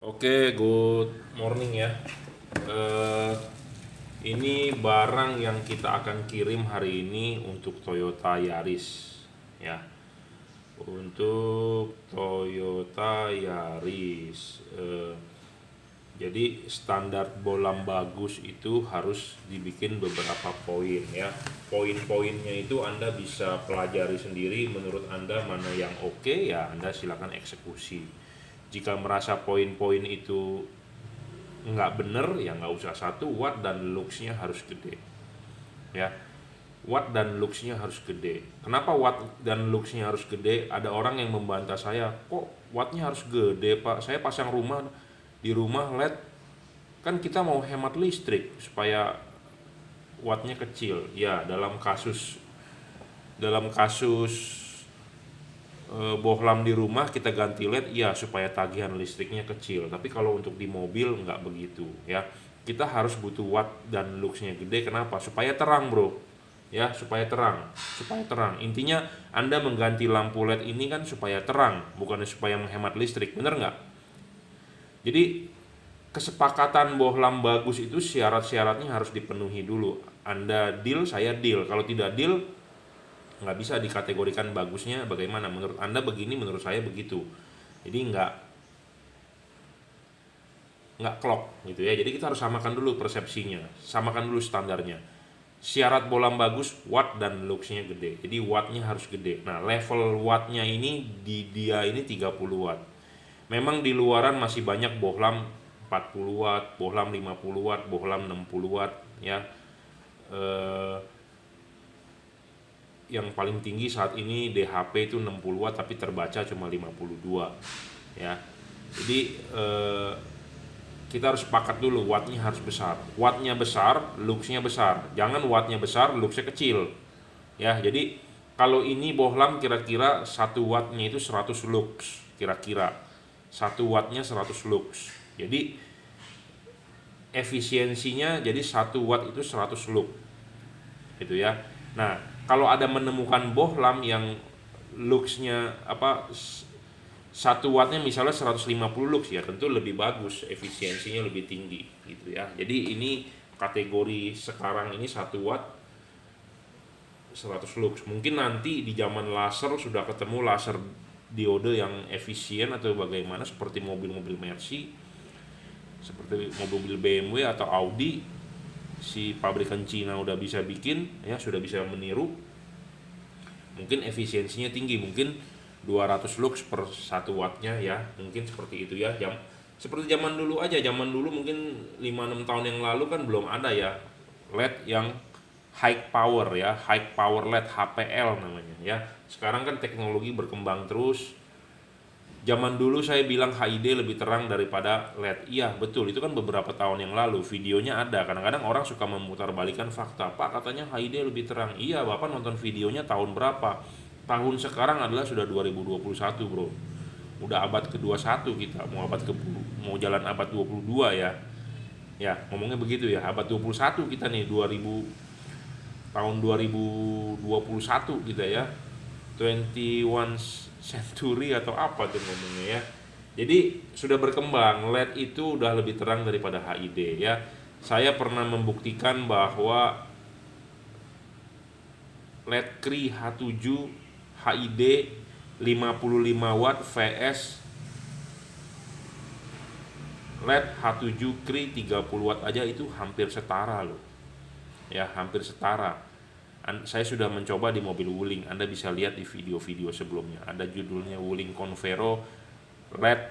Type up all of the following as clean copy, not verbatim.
Oke, good morning ya. Eh, ini barang yang kita akan kirim hari ini untuk Toyota Yaris ya. Untuk Toyota Yaris. Jadi standar bolam bagus itu harus dibikin beberapa poin ya. Poin-poinnya itu Anda bisa pelajari sendiri. Menurut Anda mana yang oke ya Anda silakan eksekusi. Jika merasa poin-poin itu nggak bener ya nggak usah. 1 watt dan luxnya harus gede ya. Watt dan luxnya harus gede. Kenapa watt dan luxnya harus gede? Ada orang yang membantah saya, kok wattnya harus gede pak, saya pasang rumah di rumah LED, kan kita mau hemat listrik supaya wattnya kecil ya. Dalam kasus bohlam di rumah kita ganti LED ya supaya tagihan listriknya kecil. Tapi kalau untuk di mobil nggak begitu ya. Kita harus butuh watt dan luxnya gede. Kenapa? Supaya terang bro ya, supaya terang. Intinya Anda mengganti lampu LED ini kan supaya terang, bukan supaya menghemat listrik, bener nggak? Jadi kesepakatan bohlam bagus itu syarat-syaratnya harus dipenuhi dulu. Anda deal, saya deal. Kalau tidak deal, nggak bisa dikategorikan bagusnya bagaimana. Menurut Anda begini, menurut saya begitu. Jadi nggak klop gitu ya. Jadi kita harus samakan dulu persepsinya, samakan dulu standarnya. Syarat bolam bagus, watt dan luxnya gede. Jadi wattnya harus gede. Nah, level wattnya ini di dia ini 30 watt. Memang di luaran masih banyak bohlam 40 watt, bohlam 50 watt, bohlam 60 watt ya. Yang paling tinggi saat ini DHP itu 60 watt tapi terbaca cuma 52 ya. Jadi kita harus sepakat dulu wattnya harus besar. Wattnya besar, luxnya besar. Jangan wattnya besar, luxnya kecil ya. Jadi kalau ini bohlam kira-kira 1 wattnya itu 100 lux, kira-kira 1 wattnya 100 lux. Jadi efisiensinya jadi 1 watt itu 100 lux gitu ya. Nah, kalau ada menemukan bohlam yang luxnya 1 wattnya misalnya 150 lux ya, tentu lebih bagus, efisiensinya lebih tinggi gitu ya. Jadi ini kategori sekarang ini 1 watt 100 lux. Mungkin nanti di zaman laser sudah ketemu laser diode yang efisien atau bagaimana, seperti mobil-mobil Mercy, seperti mobil BMW atau Audi, si pabrikan Cina udah bisa bikin ya, sudah bisa meniru. Mungkin efisiensinya tinggi, mungkin 200 lux per 1 wattnya ya, mungkin seperti itu ya. Seperti zaman dulu aja, zaman dulu mungkin 5-6 tahun yang lalu kan belum ada ya LED yang high power ya, high power LED, HPL namanya ya. Sekarang kan teknologi berkembang terus. Zaman dulu saya bilang HID lebih terang daripada LED. Iya betul, itu kan beberapa tahun yang lalu. Videonya ada. Kadang-kadang orang suka memutarbalikkan fakta. Pak katanya HID lebih terang. Iya, Bapak nonton videonya tahun berapa? Tahun sekarang adalah sudah 2021 bro. Udah abad ke-21 kita. Mau jalan abad 22 ya. Ya ngomongnya begitu ya. Abad 21 kita nih, tahun 2021 kita ya. 21 century atau apa tuh ngomongnya ya. Jadi sudah berkembang, LED itu udah lebih terang daripada HID ya. Saya pernah membuktikan bahwa LED Cree H7 HID 55 watt vs LED H7 Cree 30 watt aja itu hampir setara loh. Ya, hampir setara. Saya sudah mencoba di mobil Wuling. Anda bisa lihat di video-video sebelumnya. Ada judulnya Wuling Convero LED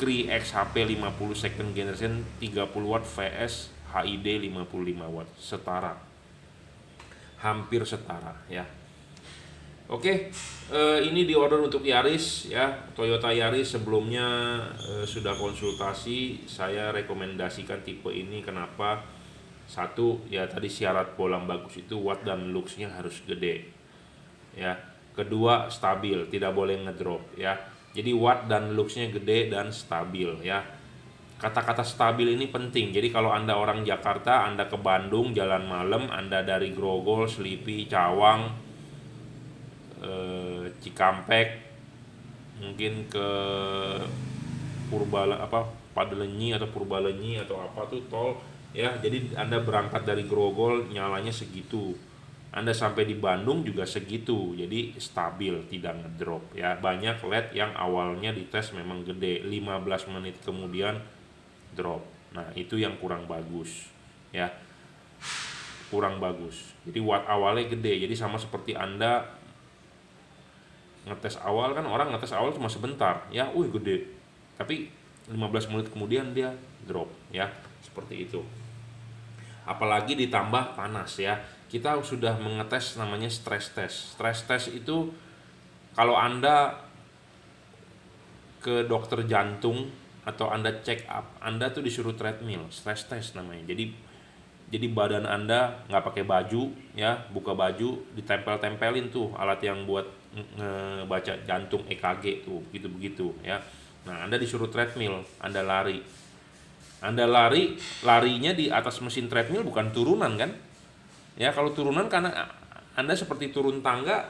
Cree XHP 50 second generation 30 watt vs HID 55 watt. Setara. Hampir setara ya. Oke, ini di order untuk Yaris ya. Toyota Yaris sebelumnya sudah konsultasi. Saya rekomendasikan tipe ini. Kenapa? 1 ya, tadi syarat bolam bagus itu watt dan luxnya harus gede ya. Kedua, stabil, tidak boleh ngedrop ya. Jadi watt dan luxnya gede dan stabil ya. Kata-kata stabil ini penting. Jadi kalau Anda orang Jakarta, Anda ke Bandung jalan malam, Anda dari Grogol, Selipi, Cawang, Cikampek, mungkin ke Padalenyi atau Purbalenyi atau apa tuh tol ya. Jadi Anda berangkat dari Grogol nyalanya segitu, Anda sampai di Bandung juga segitu, jadi stabil, tidak ngedrop ya. Banyak LED yang awalnya dites memang gede, 15 menit kemudian drop. Nah itu yang kurang bagus ya, kurang bagus. Jadi watt awalnya gede, jadi sama seperti Anda ngetes awal kan, orang ngetes awal cuma sebentar ya, gede, tapi 15 menit kemudian dia drop ya, seperti itu. Apalagi ditambah panas ya, kita sudah mengetes namanya stress test. Stress test itu kalau Anda ke dokter jantung atau Anda check up, Anda tuh disuruh treadmill, stress test namanya. Jadi badan Anda nggak pakai baju ya, buka baju, ditempel-tempelin tuh alat yang buat ngebaca jantung, EKG tuh, begitu-begitu ya. Nah, Anda disuruh treadmill, Anda lari. Larinya di atas mesin treadmill, bukan turunan kan? Ya, kalau turunan karena Anda seperti turun tangga,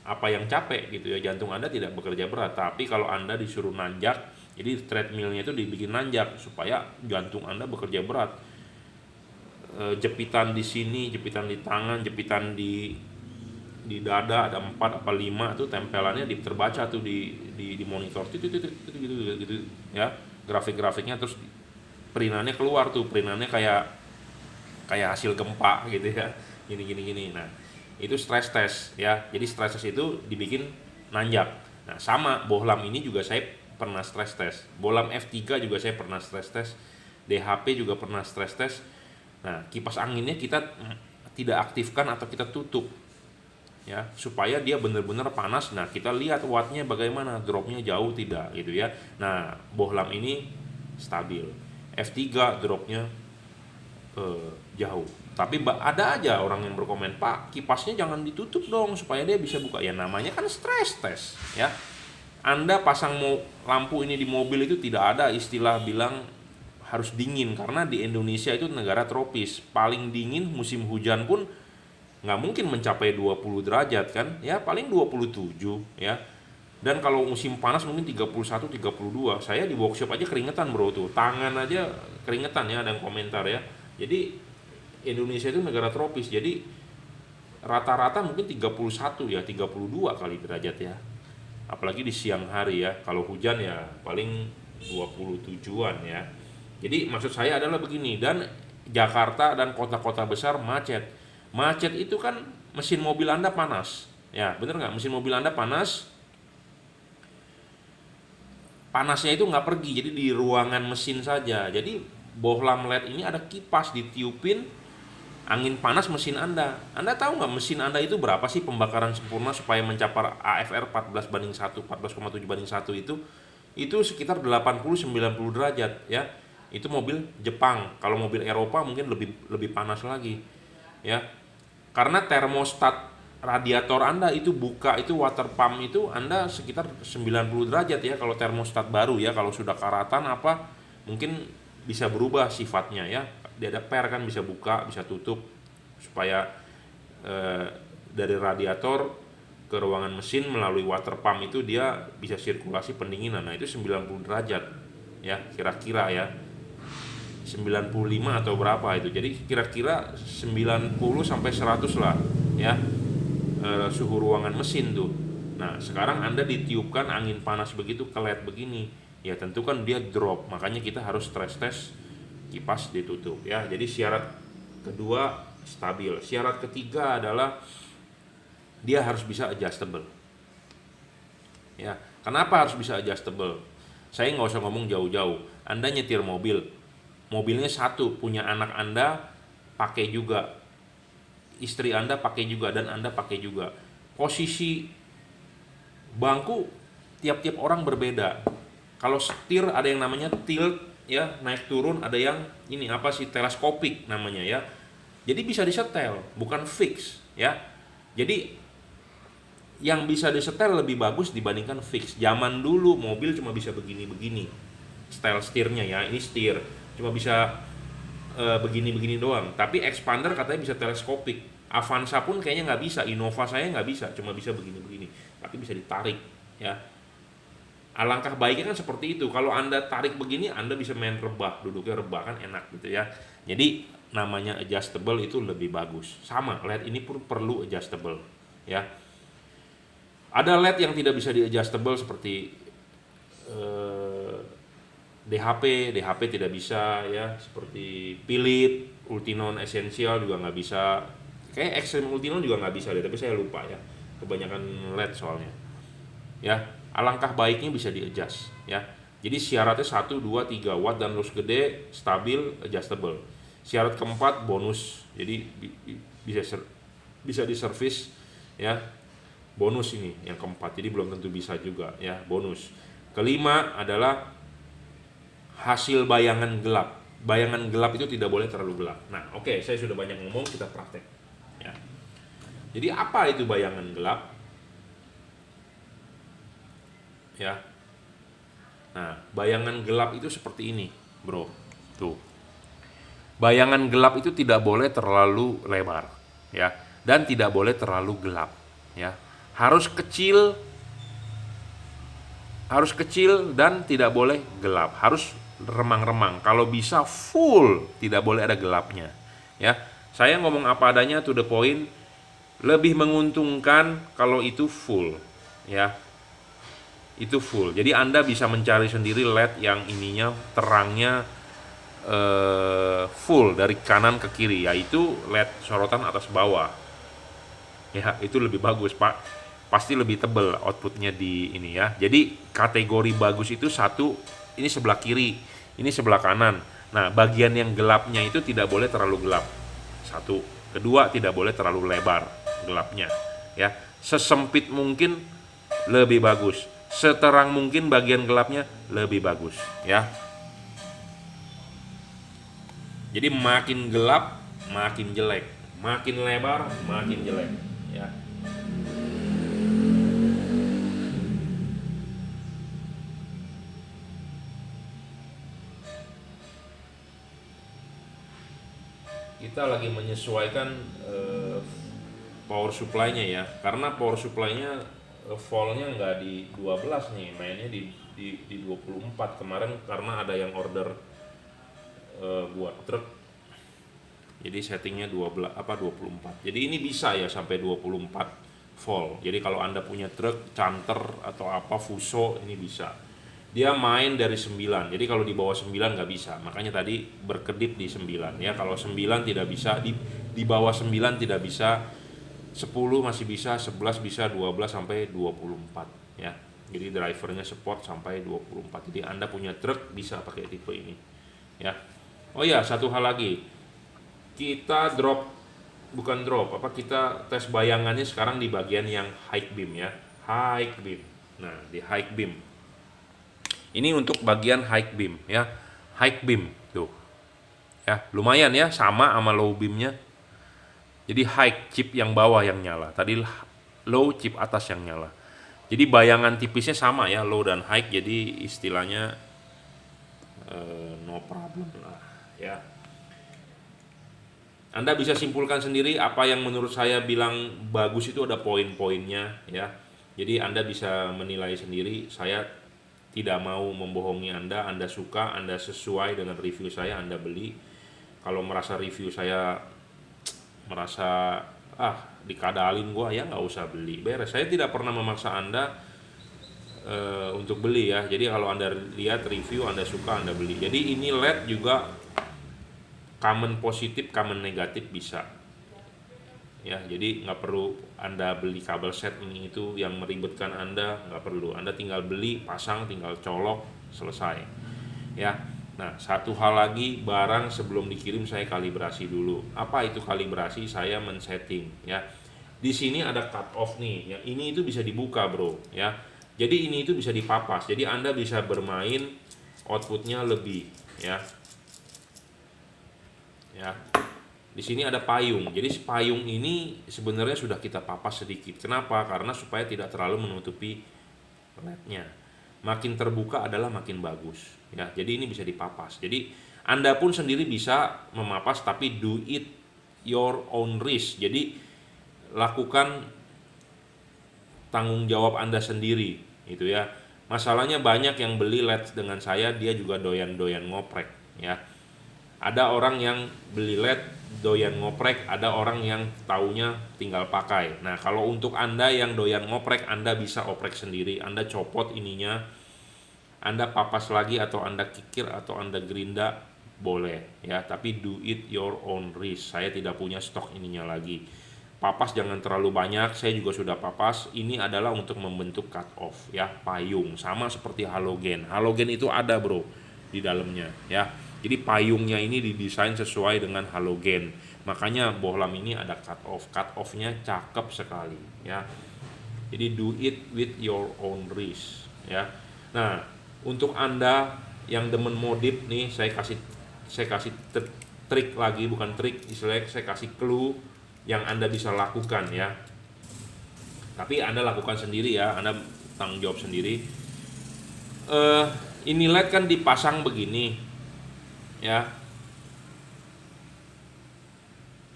apa yang capek gitu ya, jantung Anda tidak bekerja berat. Tapi kalau Anda disuruh nanjak, jadi treadmillnya itu dibikin nanjak supaya jantung Anda bekerja berat. Jepitan di sini, jepitan di tangan, jepitan di dada ada 4 apa 5 tuh tempelannya terbaca tuh di monitor gitu ya, grafik-grafiknya, terus perinannya keluar tuh, perinannya kayak hasil gempa gitu ya, gini. Nah itu stress test ya, jadi stress test itu dibikin nanjak. Nah sama bohlam ini juga saya pernah stress test, bohlam F3 juga saya pernah stress test, DHP juga pernah stress test. Nah kipas anginnya kita tidak aktifkan atau kita tutup ya, supaya dia benar-benar panas. Nah kita lihat wattnya bagaimana, dropnya jauh tidak gitu ya. Nah bohlam ini stabil, F3 dropnya jauh. Tapi ada aja orang yang berkomen, Pak kipasnya jangan ditutup dong supaya dia bisa buka. Ya namanya kan stress test ya. Anda pasang lampu ini di mobil itu tidak ada istilah bilang harus dingin, karena di Indonesia itu negara tropis, paling dingin musim hujan pun nggak mungkin mencapai 20 derajat kan ya, paling 27 ya. Dan kalau musim panas mungkin 31, 32. Saya di workshop aja keringetan bro tuh, tangan aja keringetan ya, ada yang komentar ya. Jadi Indonesia itu negara tropis, jadi rata-rata mungkin 31 ya, 32 kali derajat ya, apalagi di siang hari ya. Kalau hujan ya paling 27-an ya. Jadi maksud saya adalah begini, dan Jakarta dan kota-kota besar macet itu kan mesin mobil Anda panas ya, bener nggak? Mesin mobil Anda panasnya itu nggak pergi, jadi di ruangan mesin saja. Jadi bohlam LED ini ada kipas, ditiupin angin panas mesin Anda. Anda tahu nggak mesin Anda itu berapa sih pembakaran sempurna supaya mencapai AFR 14/1, 14,7/1 itu sekitar 80-90 derajat ya. Itu mobil Jepang. Kalau mobil Eropa mungkin lebih panas lagi ya. Karena termostat radiator Anda itu buka, itu water pump itu Anda sekitar 90 derajat ya kalau termostat baru ya. Kalau sudah karatan apa mungkin bisa berubah sifatnya ya. Dia ada per kan, bisa buka, bisa tutup supaya dari radiator ke ruangan mesin melalui water pump itu dia bisa sirkulasi pendinginan. Nah itu 90 derajat ya kira-kira ya, 95 atau berapa itu. Jadi kira-kira 90 sampai 100 lah ya suhu ruangan mesin tuh. Nah sekarang Anda ditiupkan angin panas begitu ke LED begini ya, tentu kan dia drop. Makanya kita harus stress test kipas ditutup ya. Jadi syarat kedua stabil. Syarat ketiga adalah dia harus bisa adjustable ya. Kenapa harus bisa adjustable? Saya nggak usah ngomong jauh-jauh. Anda nyetir mobilnya satu, punya anak Anda pakai juga, istri Anda pakai juga, dan Anda pakai juga. Posisi bangku tiap-tiap orang berbeda. Kalau setir ada yang namanya tilt ya, naik turun, ada yang ini apa sih, teleskopik namanya ya. Jadi bisa disetel, bukan fix ya. Jadi yang bisa disetel lebih bagus dibandingkan fix. Zaman dulu mobil cuma bisa begini-begini style setirnya ya, ini setir cuma bisa begini-begini doang. Tapi expander katanya bisa teleskopik. Avanza pun kayaknya nggak bisa, Innova saya nggak bisa, cuma bisa begini-begini, tapi bisa ditarik ya. Alangkah baiknya kan seperti itu. Kalau Anda tarik begini, Anda bisa main rebah, duduknya rebah kan enak gitu ya. Jadi namanya adjustable itu lebih bagus. Sama, LED ini pun perlu adjustable ya. Ada LED yang tidak bisa di adjustable seperti DHP tidak bisa ya, seperti Philips, Ultinon Essential juga nggak bisa. Kayak Extreme Ultinon juga nggak bisa deh, tapi saya lupa ya. Kebanyakan LED soalnya. Ya, alangkah baiknya bisa di-adjust ya. Jadi syaratnya 1, 2, 3 watt dan loss gede, stabil, adjustable. Syarat keempat bonus. Jadi bisa diservis ya. Bonus ini yang keempat. Jadi belum tentu bisa juga ya, bonus. Kelima adalah hasil bayangan gelap. Bayangan gelap itu tidak boleh terlalu gelap. Nah, oke, saya sudah banyak ngomong, kita praktek ya. Jadi apa itu bayangan gelap? Ya. Nah, bayangan gelap itu seperti ini, bro. Tuh. Bayangan gelap itu tidak boleh terlalu lebar, ya, dan tidak boleh terlalu gelap, ya. Harus kecil dan tidak boleh gelap. Harus remang-remang. Kalau bisa full, tidak boleh ada gelapnya, ya. Saya ngomong apa adanya, to the point. Lebih menguntungkan kalau itu full, ya. Itu full. Jadi Anda bisa mencari sendiri LED yang ininya terangnya full dari kanan ke kiri, yaitu LED sorotan atas bawah. Ya, itu lebih bagus, Pak. Pasti lebih tebal outputnya di ini ya. Jadi kategori bagus itu satu, ini sebelah kiri, ini sebelah kanan. Nah, bagian yang gelapnya itu tidak boleh terlalu gelap. Satu. Kedua, tidak boleh terlalu lebar gelapnya. Ya, sesempit mungkin lebih bagus. Seterang mungkin bagian gelapnya lebih bagus ya. Jadi makin gelap makin jelek, makin lebar makin jelek ya. Kita lagi menyesuaikan power supply-nya ya, karena power supply-nya voltnya nggak di 12 nih, mainnya di 24 kemarin karena ada yang order buat truk. Jadi settingnya 24. Jadi ini bisa ya sampai 24 volt. Jadi kalau Anda punya truk, canter atau apa Fuso, ini bisa. Dia main dari 9. Jadi kalau di bawah 9 nggak bisa. Makanya tadi berkedip di 9 ya. Kalau 9 tidak bisa, di bawah 9 tidak bisa. 10 masih bisa, 11 bisa, 12 sampai 24 ya. Jadi drivernya support sampai 24. Jadi Anda punya truk bisa pakai tipe ini ya. Oh ya, satu hal lagi. Kita kita tes bayangannya sekarang di bagian yang high beam ya. High beam. Nah, di high beam. Ini untuk bagian high beam ya. High beam tuh. Ya, lumayan ya, sama low beamnya. Jadi high chip yang bawah yang nyala, tadi low chip atas yang nyala. Jadi bayangan tipisnya sama ya, low dan high. Jadi istilahnya no problem lah ya. Anda bisa simpulkan sendiri apa yang menurut saya bilang bagus itu ada poin-poinnya ya. Jadi Anda bisa menilai sendiri. Saya tidak mau membohongi Anda. Anda suka, Anda sesuai dengan review saya, Anda beli. Kalau merasa review saya merasa dikadalin gua, ya nggak usah beli, beres. Saya tidak pernah memaksa Anda untuk beli ya. Jadi kalau Anda lihat review, Anda suka, Anda beli. Jadi ini LED juga common positif, common negatif bisa ya. Jadi nggak perlu Anda beli kabel set ini itu yang meribetkan Anda, nggak perlu. Anda tinggal beli, pasang, tinggal colok, selesai ya. Nah, satu hal lagi, barang sebelum dikirim saya kalibrasi dulu. Apa itu kalibrasi? Saya men-setting ya. Di sini ada cut off nih. Yang ini itu bisa dibuka, bro ya. Jadi ini itu bisa dipapas. Jadi Anda bisa bermain outputnya lebih ya. Ya. Di sini ada payung. Jadi payung ini sebenarnya sudah kita papas sedikit. Kenapa? Karena supaya tidak terlalu menutupi LED-nya. Makin terbuka adalah makin bagus ya. Jadi ini bisa dipapas. Jadi Anda pun sendiri bisa memapas, tapi do it your own risk. Jadi lakukan tanggung jawab Anda sendiri itu ya. Masalahnya banyak yang beli LED dengan saya, dia juga doyan-doyan ngoprek ya. Ada orang yang beli LED doyan ngoprek, ada orang yang taunya tinggal pakai. Nah, kalau untuk Anda yang doyan ngoprek, Anda bisa oprek sendiri. Anda copot ininya, Anda papas lagi atau Anda kikir atau Anda gerinda boleh ya, tapi do it your own risk. Saya tidak punya stok ininya lagi. Papas jangan terlalu banyak, saya juga sudah papas. Ini adalah untuk membentuk cut off ya, payung, sama seperti halogen. Halogen itu ada bro di dalamnya ya. Jadi payungnya ini didesain sesuai dengan halogen. Makanya bohlam ini ada cut off. Cut off-nya cakep sekali ya. Jadi do it with your own risk ya. Nah, untuk Anda yang demen modif nih, saya kasih trik lagi, bukan trik, istilahnya saya kasih clue yang Anda bisa lakukan ya. Tapi Anda lakukan sendiri ya, Anda tanggung jawab sendiri. Ini LED kan dipasang begini ya,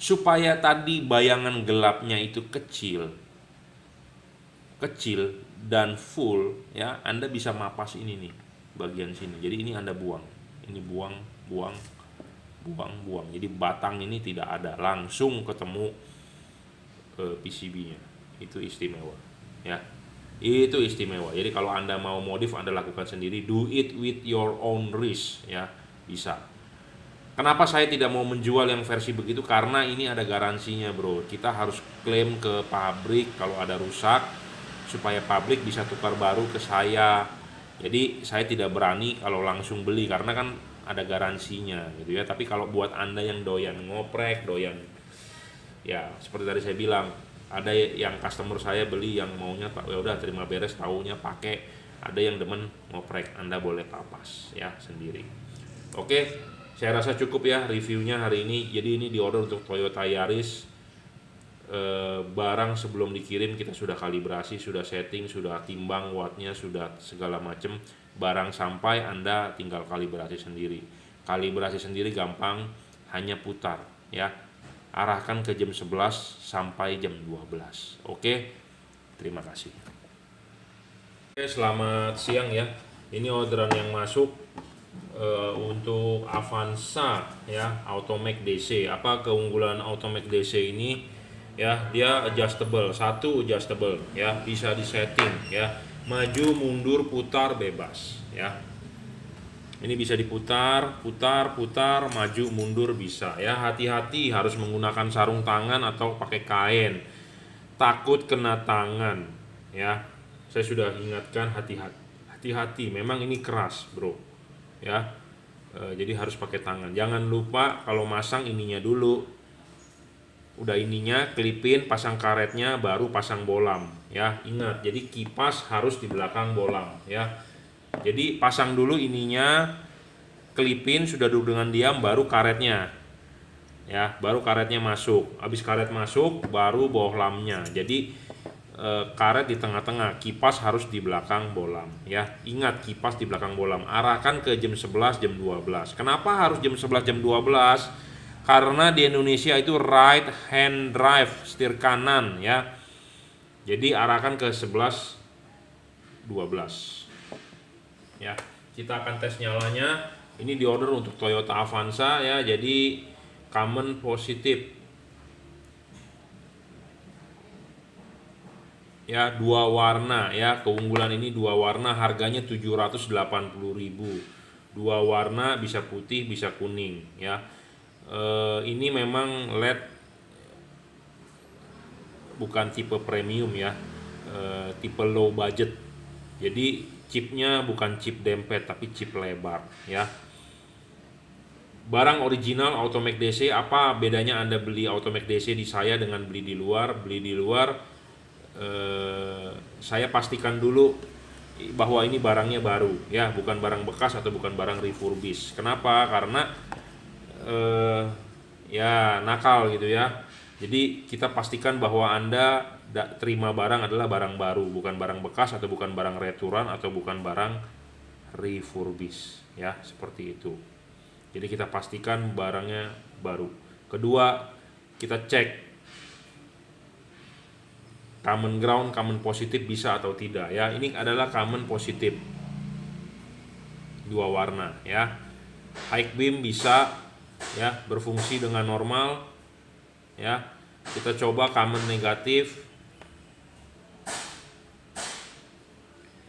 supaya tadi bayangan gelapnya itu kecil dan full ya, Anda bisa mapas ini nih bagian sini. Jadi ini Anda buang, ini buang. Jadi batang ini tidak ada, langsung ketemu PCB-nya. Itu istimewa ya. Itu istimewa. Jadi kalau Anda mau modif, Anda lakukan sendiri, do it with your own risk ya, bisa. Kenapa saya tidak mau menjual yang versi begitu? Karena ini ada garansinya bro. Kita harus klaim ke pabrik kalau ada rusak, supaya pabrik bisa tukar baru ke saya. Jadi saya tidak berani kalau langsung beli, karena kan ada garansinya gitu ya. Tapi kalau buat Anda yang doyan ngoprek, doyan ya seperti tadi saya bilang, ada yang customer saya beli yang maunya ya udah terima beres, taunya pakai. Ada yang demen ngoprek, Anda boleh papas ya sendiri. Oke. Saya rasa cukup ya reviewnya hari ini. Jadi ini diorder untuk Toyota Yaris. Barang sebelum dikirim kita sudah kalibrasi, sudah setting, sudah timbang wattnya, sudah segala macam. Barang sampai Anda tinggal kalibrasi sendiri. Kalibrasi sendiri gampang, hanya putar ya. Arahkan ke jam 11 sampai jam 12. Oke. Terima kasih. Oke, selamat siang ya. Ini orderan yang masuk untuk Avanza ya, Automac DC. Apa keunggulan Automac DC ini ya? Dia adjustable, satu adjustable ya, bisa disetting ya, maju mundur putar bebas ya. Ini bisa diputar, putar, maju mundur bisa ya. Hati-hati harus menggunakan sarung tangan atau pakai kain, takut kena tangan ya. Saya sudah ingatkan, hati-hati, memang ini keras bro ya. Jadi harus pakai tangan. Jangan lupa kalau masang ininya dulu, udah ininya kelipin, pasang karetnya, baru pasang bohlam ya. Ingat, jadi kipas harus di belakang bohlam ya. Jadi pasang dulu ininya, kelipin, sudah duduk dengan diam, baru karetnya ya, baru karetnya masuk. Habis karet masuk baru bohlamnya. Jadi karet di tengah-tengah, kipas harus di belakang bohlam ya. Ingat, kipas di belakang bohlam. Arahkan ke jam 11, jam 12. Kenapa harus jam 11, jam 12? Karena di Indonesia itu right hand drive, setir kanan ya. Jadi arahkan ke 11, 12 ya. Kita akan tes nyalanya. Ini diorder untuk Toyota Avanza ya. Jadi common positif ya, dua warna ya. Keunggulan ini dua warna, harganya 780.000. Dua warna, bisa putih bisa kuning ya. Ini memang LED, bukan tipe premium ya, tipe low budget. Jadi chipnya bukan chip dempet tapi chip lebar ya. Barang original Automac DC. Apa bedanya Anda beli Automac DC di saya dengan beli di luar? Beli di luar, saya pastikan dulu bahwa ini barangnya baru ya, bukan barang bekas atau bukan barang refurbish. Kenapa? Karena ya nakal gitu ya. Jadi kita pastikan bahwa Anda terima barang adalah barang baru, bukan barang bekas atau bukan barang returan atau bukan barang refurbish ya, seperti itu. Jadi kita pastikan barangnya baru. Kedua, kita cek common ground, common positif bisa atau tidak ya. Ini adalah common positif, dua warna ya. High beam bisa ya berfungsi dengan normal ya. Kita coba common negatif,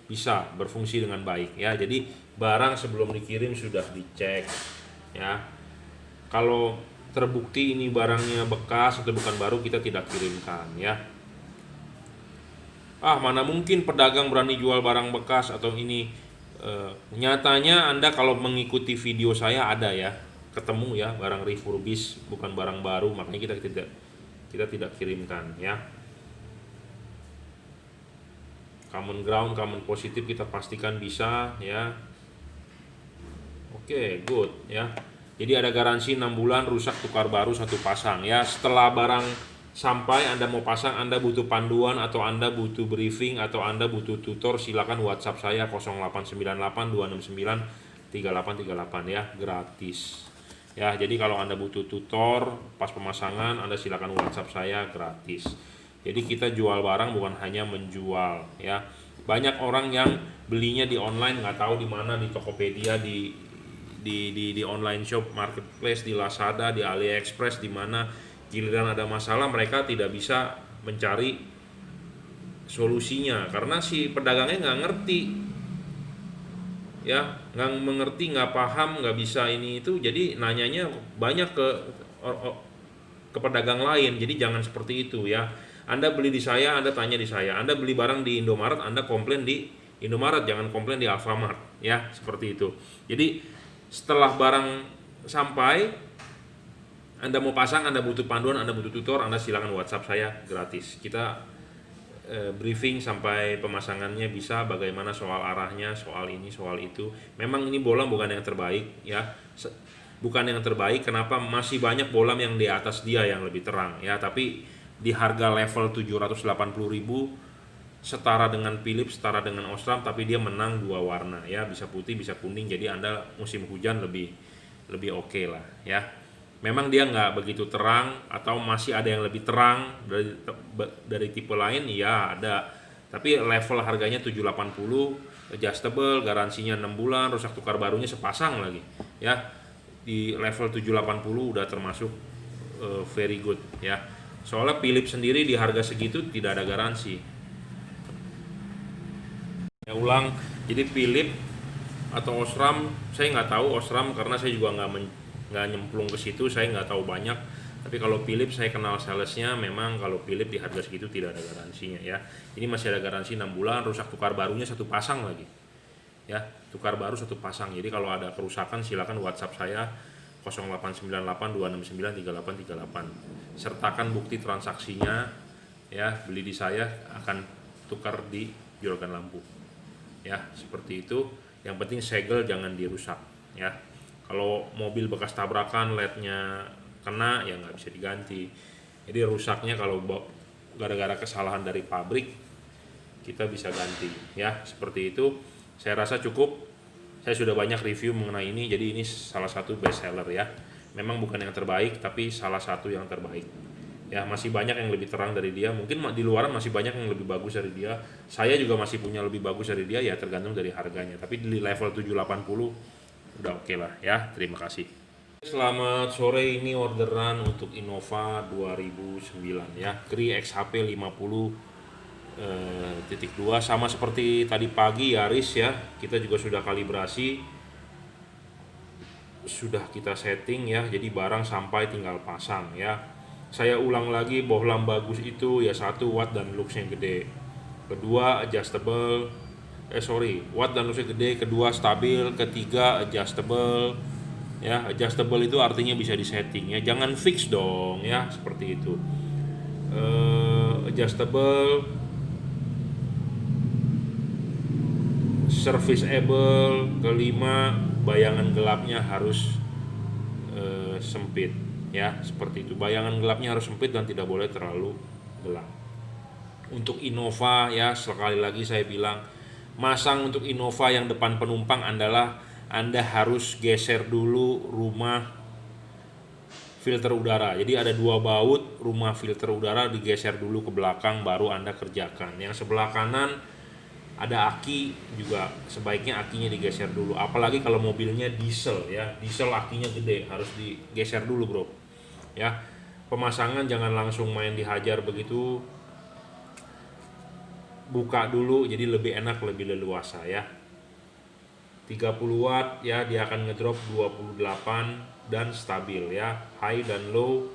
bisa berfungsi dengan baik ya. Jadi barang sebelum dikirim sudah dicek ya. Kalau terbukti ini barangnya bekas atau bukan baru, kita tidak kirimkan ya. Mana mungkin pedagang berani jual barang bekas atau ini. Nyatanya Anda kalau mengikuti video saya ada ya, ketemu ya barang refurbish, bukan barang baru, makanya kita tidak kirimkan ya. Common ground, common positif kita pastikan bisa ya. Oke, good ya. Jadi ada garansi 6 bulan, rusak tukar baru 1 pasang ya. Setelah barang sampai Anda mau pasang, Anda butuh panduan atau Anda butuh briefing atau Anda butuh tutor, silakan WhatsApp saya 0898 269 3838 ya, gratis. Ya, jadi kalau Anda butuh tutor pas pemasangan, Anda silakan WhatsApp saya, gratis. Jadi kita jual barang bukan hanya menjual ya. Banyak orang yang belinya di online nggak tahu di mana, di Tokopedia, di online shop, marketplace, di Lazada, di AliExpress, di mana giliran ada masalah mereka tidak bisa mencari solusinya karena si pedagangnya nggak ngerti ya, nggak mengerti, nggak paham, nggak bisa ini itu, jadi nanyanya banyak ke pedagang lain. Jadi jangan seperti itu ya. Anda beli di saya, Anda tanya di saya. Anda beli barang di Indomaret, Anda komplain di Indomaret, jangan komplain di Alfamart ya, seperti itu. Jadi setelah barang sampai, Anda mau pasang, Anda butuh panduan, Anda butuh tutor, Anda silakan WhatsApp saya, gratis. Kita briefing sampai pemasangannya, bisa bagaimana soal arahnya, soal ini, soal itu. Memang ini bolam bukan yang terbaik ya. Bukan yang terbaik, kenapa? Masih banyak bolam yang di atas dia yang lebih terang ya, tapi di harga level 780.000 setara dengan Philips, setara dengan Osram, tapi dia menang 2 warna ya, bisa putih bisa kuning. Jadi Anda musim hujan lebih oke lah ya. Memang dia nggak begitu terang, atau masih ada yang lebih terang dari tipe lain ya ada, tapi level harganya 780, adjustable, garansinya 6 bulan, rusak tukar barunya sepasang lagi ya. Di level 780 udah termasuk very good ya. Soalnya Philips sendiri di harga segitu tidak ada garansi. Ulang, jadi Philips atau Osram, saya nggak tahu Osram karena saya juga nggak nyemplung ke situ, saya nggak tahu banyak. Tapi kalau Philips saya kenal salesnya, memang kalau Philips di harga segitu tidak ada garansinya ya. Ini masih ada garansi 6 bulan, rusak tukar barunya 1 pasang lagi ya, tukar baru 1 pasang. Jadi kalau ada kerusakan silakan WhatsApp saya 0898 269 3838, sertakan bukti transaksinya ya, beli di saya akan tukar di juragan lampu ya, seperti itu. Yang penting segel jangan dirusak ya. Kalau mobil bekas tabrakan, lednya kena ya nggak bisa diganti. Jadi rusaknya kalau gara-gara kesalahan dari pabrik, kita bisa ganti ya, seperti itu. Saya rasa cukup, saya sudah banyak review mengenai ini, jadi ini salah satu best seller ya. Memang bukan yang terbaik, tapi salah satu yang terbaik ya. Masih banyak yang lebih terang dari dia, mungkin di luaran masih banyak yang lebih bagus dari dia. Saya juga masih punya lebih bagus dari dia ya, tergantung dari harganya. Tapi di level 780 udah oke lah ya. Terima kasih. Selamat sore, ini orderan untuk Innova 2009 ya, Cri XHP 50.2, sama seperti tadi pagi Yaris ya. Kita juga sudah kalibrasi, sudah kita setting ya, jadi barang sampai tinggal pasang ya. Saya ulang lagi, bohlam bagus itu ya 1 watt dan luxnya gede, kedua adjustable, watt dan luxnya gede, kedua stabil, ketiga adjustable ya. Adjustable itu artinya bisa disetting ya, jangan fix dong ya, seperti itu. Adjustable, serviceable, kelima bayangan gelapnya harus sempit ya, seperti itu. Bayangan gelapnya harus sempit dan tidak boleh terlalu gelap. Untuk Innova ya, sekali lagi saya bilang, masang untuk Innova yang depan penumpang Anda harus geser dulu rumah filter udara. Jadi ada 2 baut rumah filter udara, digeser dulu ke belakang baru Anda kerjakan. Yang sebelah kanan ada aki, juga sebaiknya akinya digeser dulu. Apalagi kalau mobilnya diesel ya. Diesel akinya gede, harus digeser dulu, Bro. Ya. Pemasangan jangan langsung main dihajar begitu. Buka dulu jadi lebih enak, lebih leluasa ya. 30 watt ya, dia akan ngedrop 28 dan stabil ya. High dan low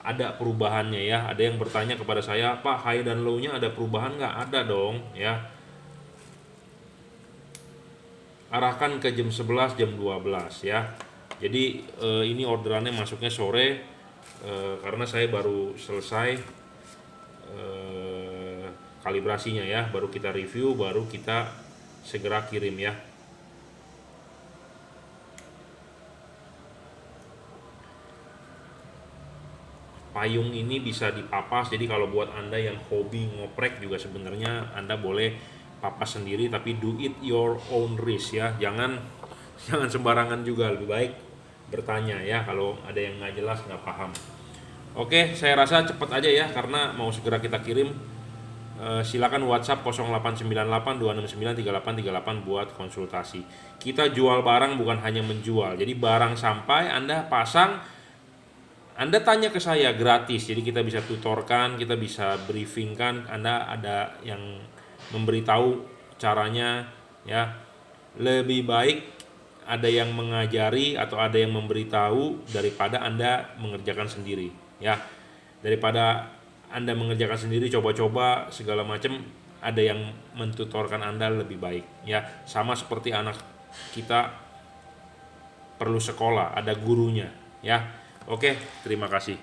ada perubahannya ya. Ada yang bertanya kepada saya, Pak, high dan low-nya ada perubahan nggak? Ada dong ya. Arahkan ke jam 11, jam 12 ya. Jadi ini orderannya masuknya sore karena saya baru selesai kalibrasinya ya. Baru kita review, baru kita segera kirim ya. Payung ini bisa dipapas, jadi kalau buat Anda yang hobi ngoprek juga sebenarnya Anda boleh papas sendiri, tapi do it your own risk ya. Jangan sembarangan juga, lebih baik bertanya ya kalau ada yang nggak jelas, nggak paham. Oke, saya rasa cepat aja ya karena mau segera kita kirim. Silakan WhatsApp 0898 269 3838 buat konsultasi. Kita jual barang bukan hanya menjual. Jadi barang sampai Anda pasang, Anda tanya ke saya gratis. Jadi kita bisa tutorkan, kita bisa briefingkan, Anda ada yang memberitahu caranya ya. Lebih baik ada yang mengajari atau ada yang memberitahu daripada Anda mengerjakan sendiri ya. Daripada Anda mengerjakan sendiri, coba-coba segala macam, ada yang mentutorkan Anda lebih baik ya. Sama seperti anak kita perlu sekolah, ada gurunya ya. Oke, terima kasih.